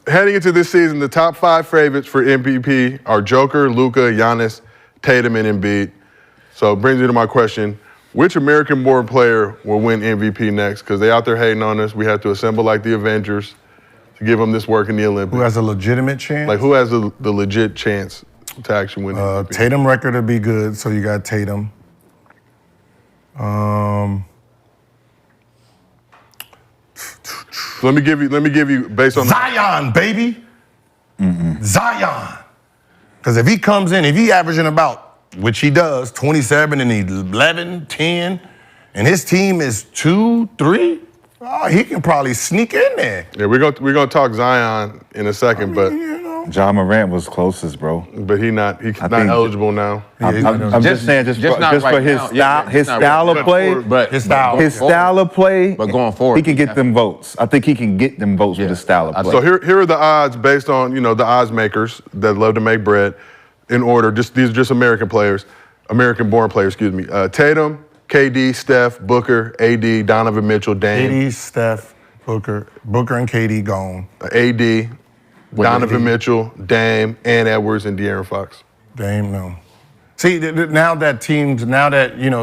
heading into this season, the top 5 favorites for MVP are Joker, Luka, Giannis, Tatum, and Embiid. So it brings me to my question. Which American-born player will win MVP next? Because they out there hating on us. We have to assemble like the Avengers to give them this work in the Olympics. Who has a legitimate chance? Like, who has the legit chance to actually win MVP? Tatum record would be good, so you got Tatum. Let me give you based on Zion, baby. Zion. Because if he comes in, if he averaging about, which he does, 27 and 11, 10, and his team is 2, 3, he can probably sneak in there. Yeah, we're gonna talk Zion in a second, but Ja Morant was closest, bro. But he's not eligible now. I'm just saying, just not for right his now. style, his style of play. But His style. His style of play, But going forward, he can get them votes. I think he can get them votes with his style of play. So here are the odds based on the odds makers that love to make bread. In order, these are just American players, American-born players. Excuse me. Tatum, KD, Steph, Booker, AD, Donovan Mitchell, Dame. KD, Steph, Booker and KD gone. AD, Donovan Mitchell, Dame, Ann Edwards, and De'Aaron Fox. Dame, no. See, now that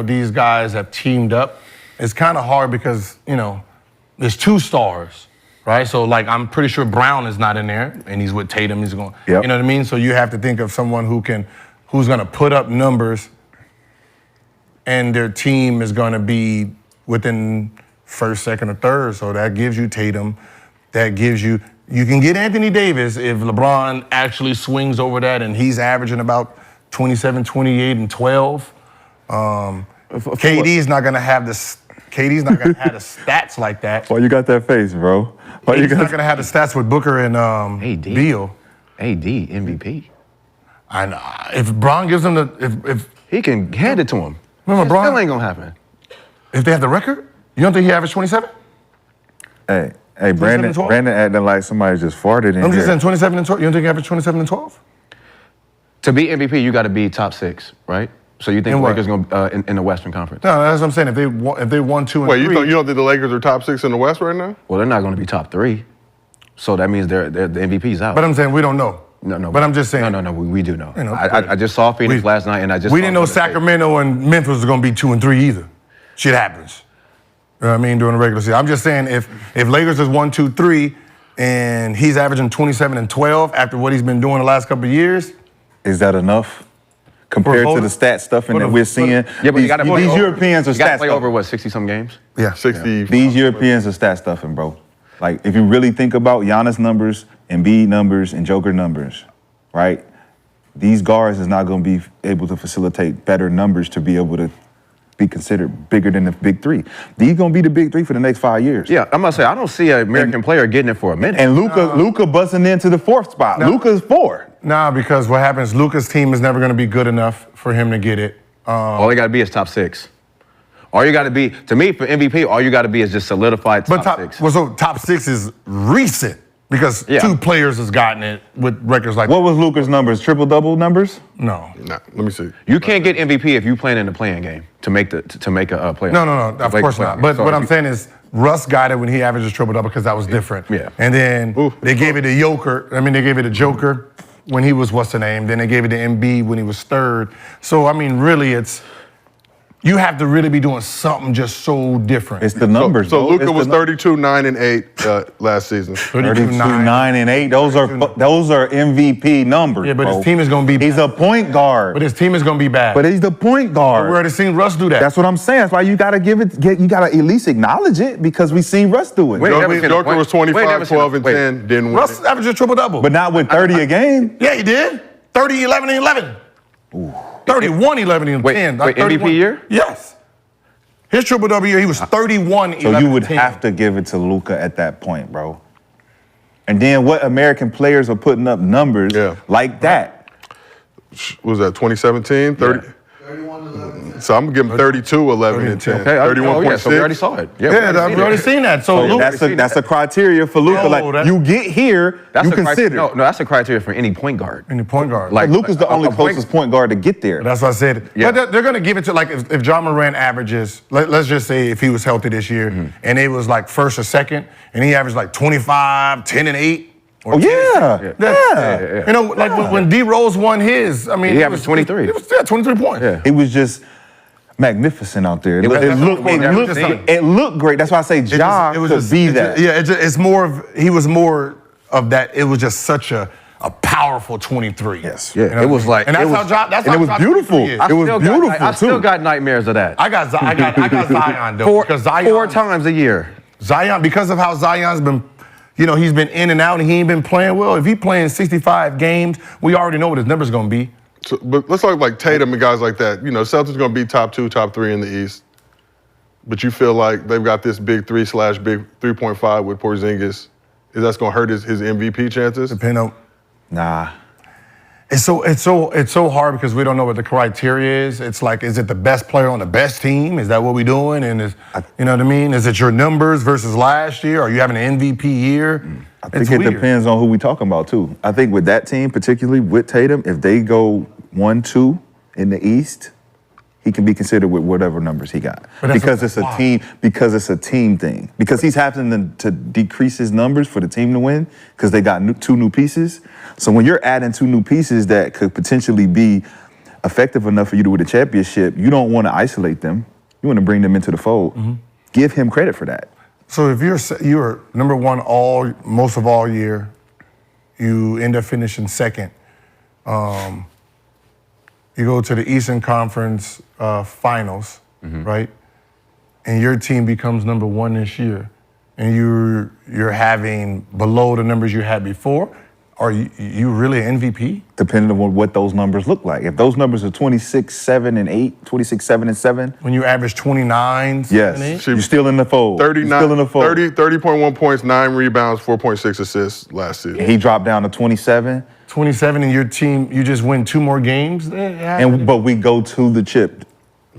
these guys have teamed up, it's kind of hard because, there's 2 stars, right? So, like, I'm pretty sure Brown is not in there, and he's with Tatum. He's going, Yep. You know what I mean? So you have to think of someone who's going to put up numbers, and their team is going to be within first, second, or third. So that gives you Tatum. That gives you. You can get Anthony Davis if LeBron actually swings over that and he's averaging about 27, 28, and 12. KD's not gonna have the stats like that. Why you got that face, bro? He's not gonna have the stats with Booker and Beal. AD MVP. I know. If Bron gives him if He can hand it to him. Remember, It Bron? still ain't gonna happen. if they have the record, you don't think he averaged 27? Hey, 27 and 12? Brandon acting like somebody just farted in I'm just here. saying 27 and 12. You don't think he averaged 27 and 12? To be MVP, you got to be top 6, right? So you think In the what? Lakers gonna in the Western Conference? No, that's what I'm saying. If they won 2 and Wait, 3, you don't think the Lakers are top 6 in the West right now? Well, they're not going to be top 3, so that means the MVP's out. but I'm saying we don't know. No. But I'm just saying. No. We do know. You know, I just saw Phoenix last night, and I just We saw didn't know Golden State. Sacramento and Memphis was going to be 2 and 3 either. Shit happens. You know what I mean? During the regular season. I'm just saying if Lakers is 1, 2, 3, and he's averaging 27 and 12 after what he's been doing the last couple of years. Is that enough compared to the stat stuffing that we're seeing? Yeah, but you got to play these over. Europeans are You got to stat play over stuffing. what 60-some games. Yeah. 60. These Europeans are stat stuffing, bro. Like, if you really think about Giannis numbers, Embiid numbers, and Joker numbers, right? These guards is not going to be able to facilitate better numbers to be able to be considered bigger than the big 3. These going to be the big 3 for the next 5 years. Yeah, I'm gonna say I don't see an American player getting it for a minute. And Luka busting into the 4th spot. Luka's 4. Nah, because what happens, Luka's team is never going to be good enough for him to get it. All they got to be is top 6. All you got to be, to me, for MVP, all you got to be is just solidified top 6. Well, so top 6 is recent because 2 players has gotten it with records like What was Luka's numbers? Triple-double numbers? No. Nah, let me see. You can't get MVP if you playing in the playing game to make a playoff. No, of course not. But what I'm saying is Russ got it when he averages triple-double because that was different. Yeah. And then they gave it to they gave it to Joker when he was what's the name. Then they gave it to Embiid when he was 3rd. So, I mean, really, you have to really be doing something just so different. It's the numbers. So bro. Luka It's was the 32, 9, and 8 last season. 32, 9, and 8. Those are MVP numbers. Yeah, but bro. his team is going to be He's a point guard. But his team is going to be bad. But he's the point guard. We already seen Russ do that. That's what I'm saying. That's why you gotta you gotta at least acknowledge it because we seen Russ do it. Joker was 25, 12, and 10. Didn't win. Russ averaged a triple-double. But not with 30 a game. Yeah, he did. 30, 11, and 11. 31, 11, and 10. Wait, MVP year? Yes. His triple-double year, he was 31, 11, So you would 10. have to give it to Luka at that point, bro. And then what American players are putting up numbers like that? What was that 2017? 30. 31, 11. So I'm gonna give him 32, 11, and 10. Okay, 31.6. so we already saw it. Yeah, we've already seen that. So Luka, That's a criteria for Luka. No, Like you get here, That's you a criteria. consider. No, that's a criteria for any point guard. and the point guard. Like Luka's the only closest point guard to get there. That's what I said. Yeah. But they're going to give it to, like, if John Morant averages, let's just say if he was healthy this year, and it was like 1st or 2nd, and he averaged like 25, 10, and 8, Oh, yeah. You know, like when D Rose won his, I mean, He it averaged 23. It was 23 points. Yeah. It was just magnificent out there. It was- it looked great. That's why I say Ja could be that. It's more of, he was more of that. It was just such a powerful 23. Yes. Yeah, You know it what was I mean? like- and that's it how was- Ja, that's and how it was Ja beautiful. 23 is. It was beautiful, I still too. got nightmares of that. I got Zion though. Because Zion, Four times a year. Zion, because of how Zion's been, you know, he's been in and out and he ain't been playing well. If he playing 65 games, we already know what his number's gonna be. So, but let's talk like Tatum and guys like that. You know, Celtics going to be top 2, top 3 in the East. But you feel like they've got this big 3/big 3.5 with Porzingis. Is that going to hurt his MVP chances? Depending on, Nah. it's so hard because we don't know what the criteria is. It's like, is it the best player on the best team? Is that what we're doing? And you know what I mean? Is it your numbers versus last year? Are you having an MVP year? I think it depends on who we talking about too. I think with that team, particularly with Tatum, if they go 1-2 in the East, he can be considered with whatever numbers he got. Because it's a team. Because it's a team thing. Because he's having to decrease his numbers for the team to win because they got 2 new pieces. So when you're adding 2 new pieces that could potentially be effective enough for you to win a championship, you don't want to isolate them. You want to bring them into the fold. Mm-hmm. Give him credit for that. So if you're number one most of all year, you end up finishing second. You go to the Eastern Conference Finals, right? And your team becomes number 1 this year, and you're having below the numbers you had before. Are you really an MVP? Depending on what those numbers look like. If those numbers are 26-7-8, 26-7-7, When you average 29, yes, 8? you're still in the fold. You're 39, still in the fold. 30.1 points, 9 rebounds, 4.6 assists last season. He dropped down to 27, 27 and your team, you just win 2 more games? but we go to the chip.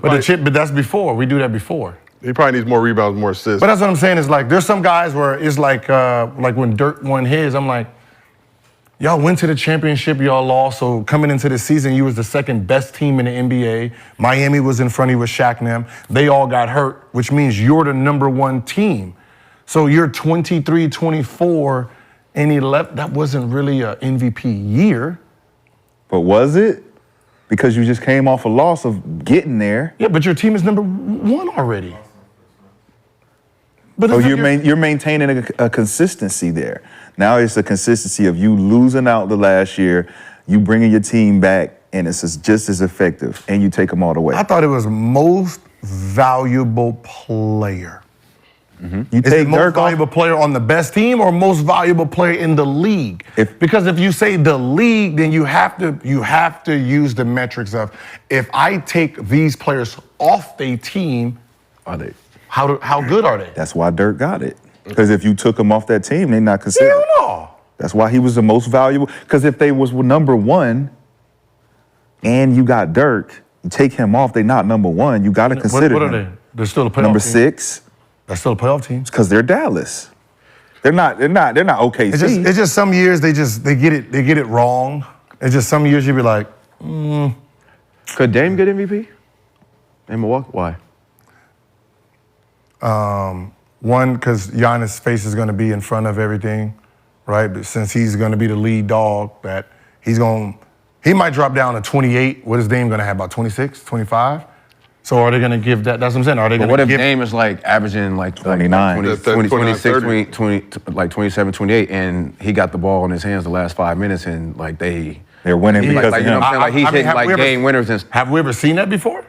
But that's before. We do that before. He probably needs more rebounds, more assists. But that's what I'm saying is like, there's some guys where it's like when Dirk won his, I'm like, y'all went to the championship, y'all lost. So coming into the season, you was the second best team in the NBA. Miami was in front of you with Shaq and them. They all got hurt, which means you're the number 1 team. So you're 23, 24, and 11. That wasn't really an MVP year. But was it? Because you just came off a loss of getting there. Yeah, but your team is number 1 already. But So it's like you're maintaining a consistency there. Now it's the consistency of you losing out the last year, you bringing your team back, and it's just as effective, and you take them all the way. I thought it was most valuable player. You Is it take most Dirk valuable off. player on the best team or most valuable player in the league? Because if you say the league, then you have to use the metrics of, if I take these players off their team, Are they? how good are they? That's why Dirk got it. Because if you took him off that team, they're not considered. Hell no. That's why he was the most valuable. Because if they was number 1 and you got Dirk, you take him off, they're not number 1. You got to consider What are them. they? They're still a playoff Number team. 6, They're still a playoff team. because they're Dallas. They're not OKC. It's just some years they get it wrong. It's just some years you be like, Could Dame get MVP in Milwaukee? Why? one, because Giannis' face is going to be in front of everything, right? But since he's going to be the lead dog, that he might drop down to 28. What is Dame going to have, about 26, 25? So are they going to give that? That's what I'm saying. Are they But going what to if give? Dame is like averaging like 29. 20, 26, 30. 20, like 27, 28, and he got the ball in his hands the last 5 minutes, and like they're winning because like, of you know him. what I'm saying? Like he's hitting have like we ever- game winners and Have we ever seen that before?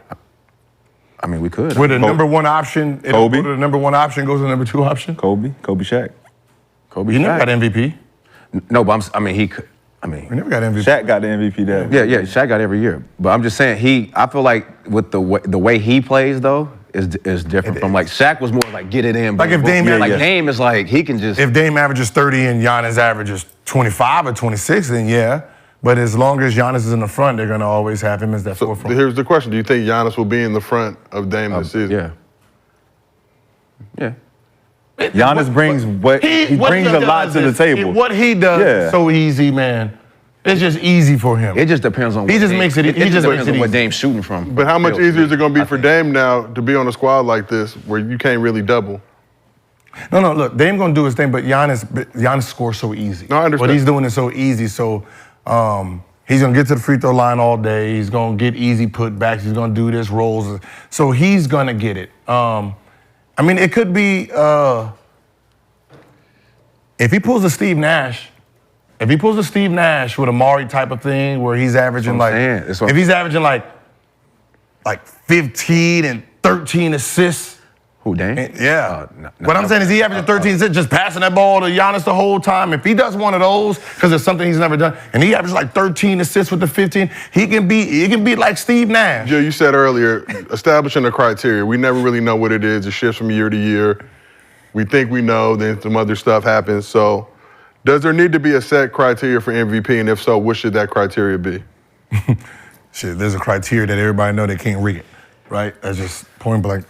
I mean we could. Where the number 1 option, it Kobe? don't go to the number 1 option, goes to the number 2 option? Kobe Shaq. Kobe You never Shaq. got MVP. No, but I mean he could. I mean We never got MVP. Shaq got the MVP that. yeah, Shaq got every year. But I'm just saying I feel like with the way he plays though is different from like Shaq was more like get it in. Like if boom, Dame- boom. Like yeah. Dame is like he can just If Dame averages 30 and Giannis averages 25 or 26, then yeah. But as long as Giannis is in the front, they're going to always have him as that So forefront. here's the question: do you think Giannis will be in the front of Dame this season? yeah. Yeah. Giannis brings he brings a lot to the table. What he does is so easy, man. It's just easy for him. It just depends on He what just Dame- makes it- he just just depends makes it on what easy. Dame's shooting from. But how much Field. easier is it going to be I for think. Dame now to be on a squad like this where you can't really double? No, look, Dame gonna do his thing, but Giannis scores so easy. No, I understand. What he's doing is so easy, so he's gonna get to the free throw line all day. He's gonna get easy putbacks. He's gonna do this, rolls. So he's gonna get it. I mean, it could be, if he pulls a Steve Nash, with a Maury type of thing where he's averaging if he's averaging like 15 and 13 assists. Who, Dame? Yeah. What I'm saying is he averaging 13 assists, just passing that ball to Giannis the whole time. If he does one of those, because it's something he's never done, and he averages like 13 assists with the 15, he can be like Steve Nash. Joe, you said earlier, establishing a criteria. We never really know what it is. It shifts from year to year. We think we know, then some other stuff happens. So does there need to be a set criteria for MVP? And if so, what should that criteria be? Shit, there's a criteria that everybody know they can't read it, right? That's just point blank.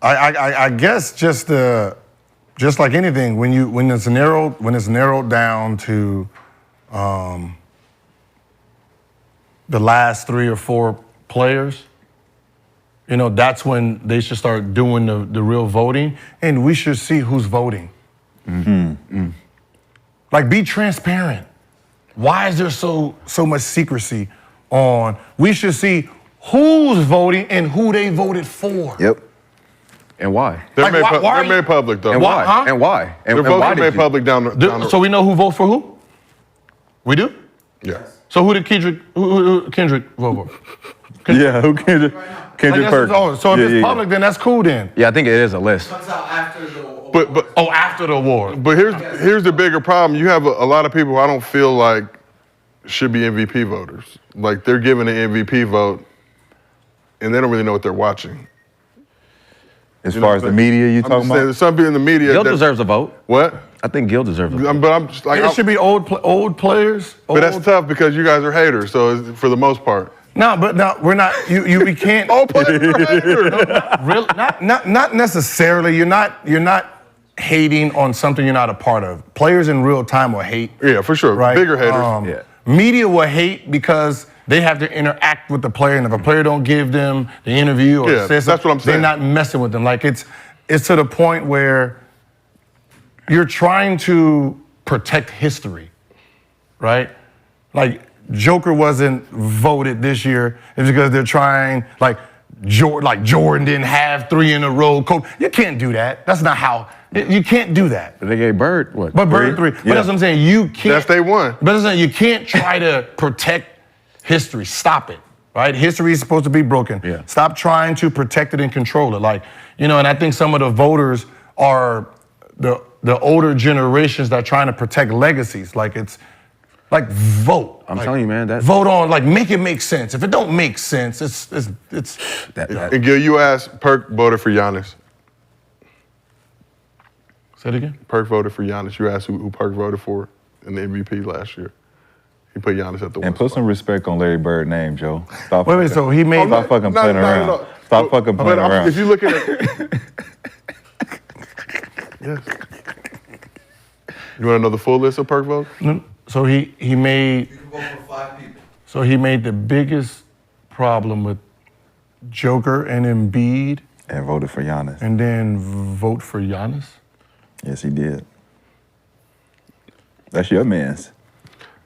I guess just like anything, when it's narrowed down to the last 3 or 4 players, that's when they should start doing the real voting, and we should see who's voting. Mm-hmm. Like, be transparent. Why is there so much secrecy on? We should see who's voting and who they voted for. Yep. And why? They're Like, why made public, though. And why? Huh? And why? And Their votes why are did made you? public down the So we know who votes for who? We do? Yeah. So who did Kendrick vote for? Yeah, who Kendrick Like, that's- Perkins. so if Yeah, it's public, then that's cool then. Yeah, I think it is a list. Comes out after the award. But Oh, after the award. But here's the bigger problem. You have a lot of people who I don't feel like should be MVP voters. Like, they're giving an MVP vote, and they don't really know what they're watching. As far as the media you I'm talking just saying, about? there's some people in the media Gil that- deserves a vote. What? I think Gil deserves a vote. But I'm just like, It should be old players. but that's tough because you guys are haters. So it's, for the most part, No, we're not. We can't. all players are haters. Really, not necessarily. You're not hating on something you're not a part of. Players in real time will hate. Yeah, for sure. Right? Bigger haters. Yeah. Media will hate because they have to interact with the player, and if a player don't give them the interview or Yeah, says that's what I'm saying. they're not messing with them. Like, it's to the point where you're trying to protect history, right? Like, Joker wasn't voted this year. It's because they're trying, like Jordan didn't have 3 in a row. You can't do that. That's not how. You can't do that. But they gave Bird what? But Bird 3. But that's what I'm saying. You can't. That's day one. But that's what I'm saying. You can't try to protect history. Stop it. Right? History is supposed to be broken. Yeah. Stop trying to protect it and control it. Like, and I think some of the voters are the older generations that are trying to protect legacies. Like, it's like, vote. I'm Like, telling you, man, that- vote on, like, make it make sense. If it don't make sense, it's That- And Gil, you asked Perk voted for Giannis. Say it again. Perk voted for Giannis. You asked who Perk voted for in the MVP last year. He put Giannis at the one And put spot. some respect on Larry Bird's name, Joe. Stop Wait, fucking- so he made. Stop fucking No, playing no, around. no. Stop fucking playing But around. if you look at it, yes. You want to know the full list of Perk votes? So he made. You can vote for 5 people. So he made the biggest problem with Joker and Embiid, And voted for Giannis. and then vote for Giannis. Yes, he did. That's your man's.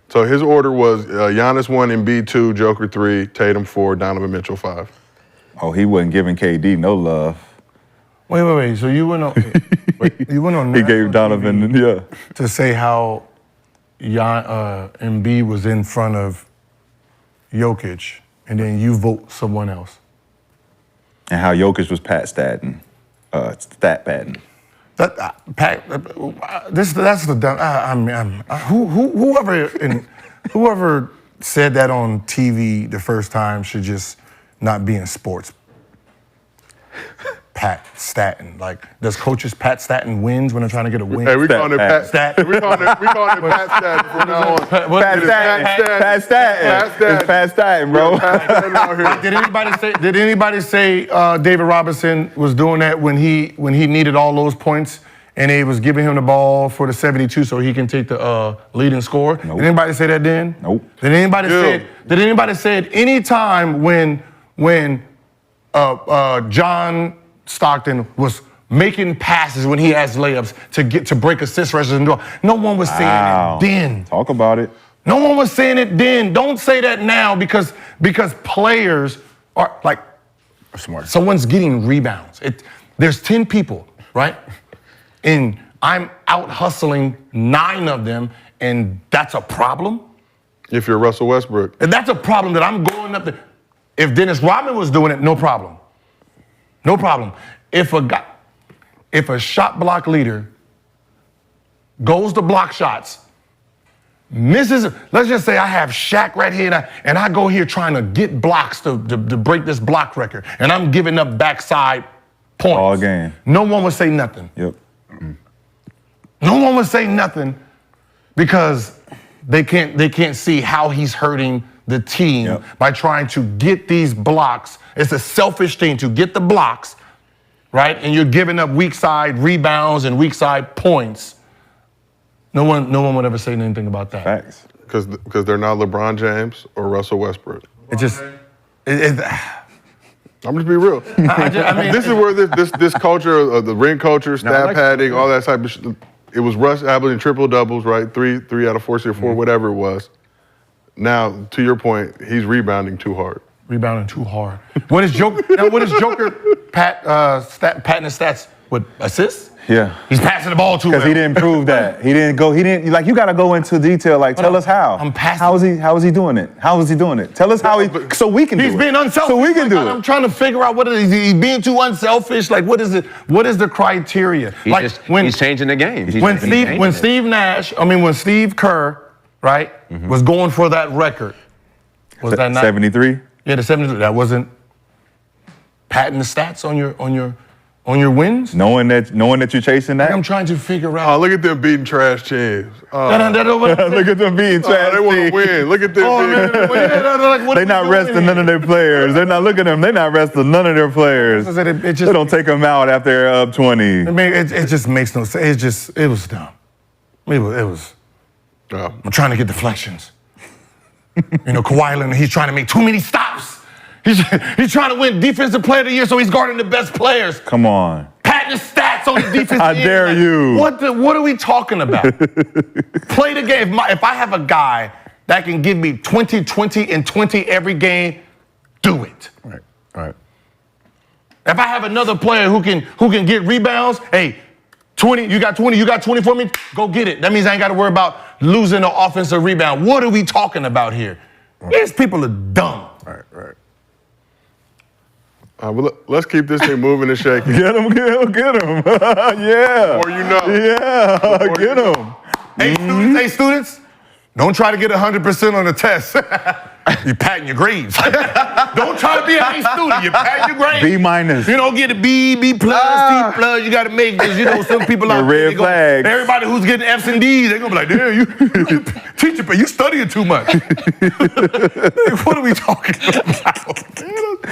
So his order was Giannis 1, Embiid 2, Joker 3, Tatum 4, Donovan Mitchell 5. Oh, he wasn't giving KD no love. Wait. So you went on. You went on. He national gave Donovan, TV yeah. to say how Embiid was in front of Jokic, and then you vote someone else. And how Jokic was Pat Staten, stat patting. That Pat, that's the dumb. Whoever said that on TV the first time should just not be in sports. Pat Staten, like, does coaches Pat Staten wins when they're trying to get a win? Hey, we calling it Pat. Stat. We calling it Pat Stat from now on. What- It is Pat Stat. Pat Staten. Pat Staten. It's Pat Staten, bro. Pat Stat out here. Did anybody say David Robinson was doing that when he needed all those points and they was giving him the ball for the 72 so he can take the lead and score? Nope. Did anybody say that then? Nope. Did anybody Yeah. say it? Did anybody say it any time when John Stockton was making passes when he has layups to break assist rushes and do. No one was saying Wow. it then. Talk about it. No one was saying it then. Don't say that now because players are like Smart. someone's getting rebounds. There's 10 people, right? And I'm out hustling 9 of them, and that's a problem. If you're Russell Westbrook, And that's a problem that I'm going up there. If Dennis Rodman was doing it, no problem. No problem. If a shot block leader goes to block shots, misses, let's just say I have Shaq right here and I go here trying to get blocks to break this block record, and I'm giving up backside points. All game. No one would say nothing. Yep. No one would say nothing because they can't see how he's hurting the team Yep. by trying to get these blocks. It's a selfish thing to get the blocks, right? And you're giving up weak side rebounds and weak side points. No one would ever say anything about that. Facts. because they're not LeBron James or Russell Westbrook. It just, I'm just be real. I mean, This is where this culture of the ring culture, stat like padding, all that type of shit. It was Russ averaging triple doubles, right? Three out of 4, 4, whatever it was. Now, to your point, he's rebounding too hard. rebounding too hard. What is Joker patting his stats with assists? Yeah. He's passing the ball too well. Because he didn't prove that. He didn't, like, you got to go into detail. Like, tell us how. I'm passing. How is he doing it? How is he doing it? Tell us how so we can do it. He's being unselfish. So we can do I'm it. trying to figure out what it is. He's being too unselfish. Like, what is it? What is the criteria? He's changing the game. When Steve Kerr, right, was going for that record, was that not 73? Yeah, the 73. That wasn't patting the stats on your wins. Knowing that you're chasing that? I'm trying to figure Oh, out. look at them beating trash teams. Oh, Look at them being trash. they want to win. Look at them beating. They're not resting none of their players. They're not looking at them. They're not resting none of their players. It They don't take them out after they're up 20. I mean, it just makes no sense. It was dumb. It was. Oh. I'm trying to get deflections. Kawhi Leonard, he's trying to make too many stops. He's trying to win Defensive Player of the Year, so he's guarding the best players. Come on. Patting his stats on the defense. How dare you. What are we talking about? Play the game. If I have a guy that can give me 20, 20, and 20 every game, do it. All right. If I have another player who can get rebounds, hey, 20, you got 20 for me, go get it. That means I ain't got to worry about losing an offensive rebound. What are we talking about here? These people are dumb. Right. Well, let's keep this thing moving and shaking. Get him. Yeah. Or you know. Yeah, Or get you him. Hey, students, don't try to get 100% on the test. You're patting your grades. Don't try to be an A student. You're patting your grades. B minus. Get a B, B plus, C plus. You got to make this. Some people out there, red flags. everybody who's getting F's and D's, they're going to be like, damn, teacher, but you studying too much. What are we talking about?